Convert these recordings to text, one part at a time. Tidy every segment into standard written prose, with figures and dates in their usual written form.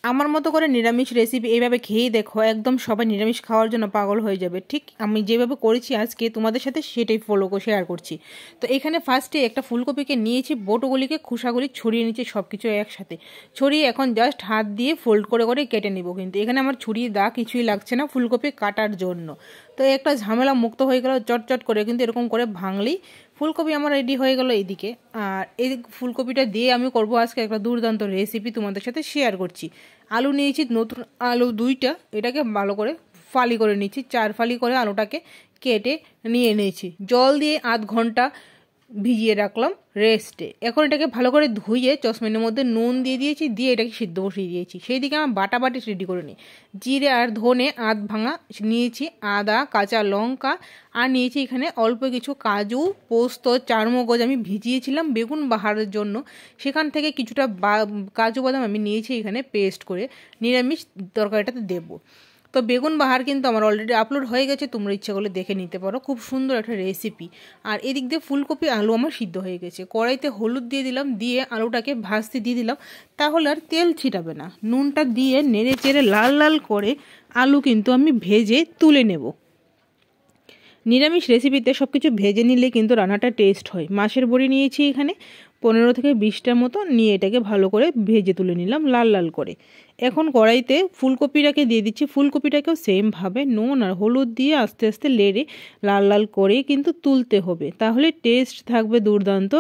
আমার মতো করে নিরামিষ রেসিপি এইভাবে খেয়ে দেখো, একদম সবাই নিরামিষ খাওয়ার জন্য পাগল হয়ে যাবে। ঠিক আমি যেভাবে করেছি আজকে তোমাদের সাথে সেটাই শেয়ার করছি। তো এখানে ফার্স্টে একটা ফুলকপিকে নিয়েছি, বোটোগুলিকে খোসাগুলি ছড়িয়ে নিয়েছি সব কিছু একসাথে ছড়িয়ে এখন জাস্ট হাত দিয়ে ফোল্ড করে করে কেটে নিব। কিন্তু এখানে আমার ছুরি দা কিছুই লাগছে না ফুলকপি কাটার জন্য। তো একটা ঝামেলা মুক্ত হয়ে গেল চটচট করে, কিন্তু এরকম করে ভাঙলেই ফুলকপি আমার রেডি হয়ে গেল এইদিকে। আর এই ফুলকপিটা দিয়ে আমি করব আজকে একটা দুর্দান্ত রেসিপি তোমাদের সাথে শেয়ার করছি। আলু নিয়েছি, নতুন আলু 2টা, এটাকে ভালো করে ফালি করে নিয়েছি, 4 ফালি করে আলুটাকে কেটে নিয়ে নিয়েছি। জল দিয়ে আধ ঘন্টা ভিজিয়ে রাখলাম রেস্টে। এখন এটাকে ভালো করে ধুয়ে চশমানের মধ্যে নুন দিয়ে দিয়েছি, দিয়ে এটাকে সিদ্ধ বসিয়ে দিয়েছি। সেই দিকে আমার বাটি রেডি করে নিই। জিরে আর ধনে আধ ভাঙা নিয়েছি, আদা, কাঁচা লঙ্কা, আর নিয়েছি এখানে অল্প কিছু কাজু, পোস্ত, চারমগজ আমি ভিজিয়েছিলাম বেগুন বাহারের জন্য, সেখান থেকে কিছুটা কাজু বাদাম আমি নিয়েছি এখানে পেস্ট করে নিরামিষ তরকারিটাতে দেবো। তো বেগুন বাহার কিন্তু আমার অলরেডি আপলোড হয়ে গেছে, তোমরা ইচ্ছা করলে দেখে নিতে পারো, খুব সুন্দর একটা রেসিপি। আর এদিক দিয়ে ফুলকপি আলু আমার সিদ্ধ হয়ে গেছে, কড়াইতে হলুদ দিয়ে দিলাম, দিয়ে আলুটাকে ভাজতে দিয়ে দিলাম, তাহলে আর তেল ছিটাবে না। নুনটা দিয়ে নেড়ে চেড়ে লাল লাল করে আলু কিন্তু আমি ভেজে তুলে নেব। নিরামিষ রেসিপিতে সব কিছু ভেজে নিলে কিন্তু রান্নাটা টেস্ট হয়। মাছের বড়ি নিয়েছি এখানে 15 থেকে 20টার মতো, নিয়ে এটাকে ভালো করে ভেজে তুলে নিলাম লাল লাল করে। এখন কড়াইতে ফুলকপিটাকে দিয়ে দিচ্ছি, ফুলকপিটাকেও সেমভাবে নুন আর হলুদ দিয়ে আস্তে আস্তে নেড়ে লাল লাল করে কিন্তু তুলতে হবে, তাহলে টেস্ট থাকবে দুর্দান্ত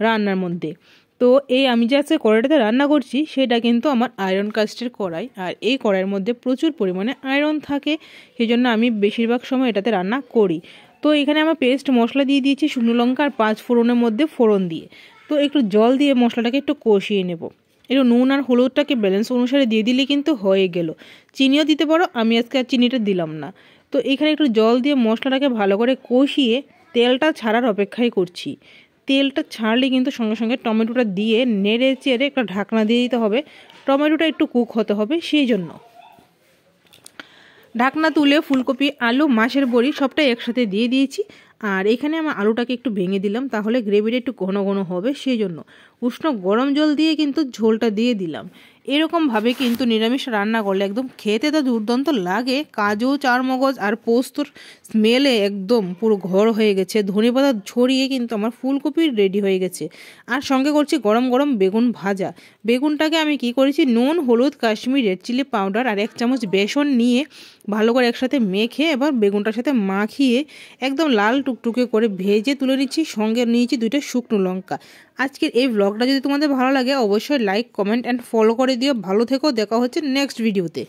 রান্নার মধ্যে। তো এই আমি যে আজকে কড়াইটাতে রান্না করছি সেটা কিন্তু আমার আয়রন কাস্টের কড়াই, আর এই কড়াইয়ের মধ্যে প্রচুর পরিমাণে আয়রন থাকে, সেই জন্য আমি বেশিরভাগ সময় এটাতে রান্না করি। তো এখানে আমার পেস্ট মশলা দিয়ে দিয়েছি, শুকনো লঙ্কা আর 5 ফোড়নের মধ্যে ফোড়ন দিয়ে। তো একটু জল দিয়ে মশলাটাকে একটু কষিয়ে নেব। একটু নুন আর হলুদটাকে ব্যালেন্স অনুসারে দিয়ে দিলে কিন্তু হয়ে গেল। চিনিও দিতে পারো, আমি আজকে আর চিনিটা দিলাম না। তো এখানে একটু জল দিয়ে মশলাটাকে ভালো করে কষিয়ে তেলটা ছাড়ার অপেক্ষাই করছি। তেলটা ছাড়লে কিন্তু সঙ্গে সঙ্গে টমেটোটা দিয়ে নেড়ে চেড়ে একটা ঢাকনা দিয়ে দিতে হবে, টমেটোটা একটু কুক হতে হবে সেই জন্য। ঢাকনা তুলে ফুলকপি, আলু, মাছের বড়ি সবটাই একসাথে দিয়ে দিয়েছি। আর এখানে আমার আলুটাকে একটু ভেঙে দিলাম, তাহলে গ্রেভিটা একটু ঘন ঘন হবে সেই জন্য। উষ্ণ গরম জল দিয়ে কিন্তু ঝোলটা দিয়ে দিলাম। এরকমভাবে কিন্তু নিরামিষ রান্না করলে একদম খেতে তো দুর্দান্ত লাগে। কাজু, চারমগজ আর পোস্তর স্মেলে একদম পুরো ঘর হয়ে গেছে। ধনেপাতা ছড়িয়ে কিন্তু আমার ফুলকপি রেডি হয়ে গেছে। আর সঙ্গে করছি গরম গরম বেগুন ভাজা। বেগুনটাকে আমি কি করেছি, নুন, হলুদ, কাশ্মীরি রেড চিলি পাউডার আর 1 চামচ বেসন নিয়ে ভালো করে একসাথে মেখে এবার বেগুনটার সাথে মাখিয়ে একদম লাল টুকটুকে করে ভেজে তুলে নিচ্ছি। সঙ্গে নিয়েছি 2টা শুকনো লঙ্কা। আজকের এই ব্লগটা যদি তোমাদের ভালো লাগে অবশ্যই লাইক, কমেন্ট অ্যান্ড ফলো করে দিও। ভালো থেকো, দেখা হচ্ছে নেক্সট ভিডিওতে।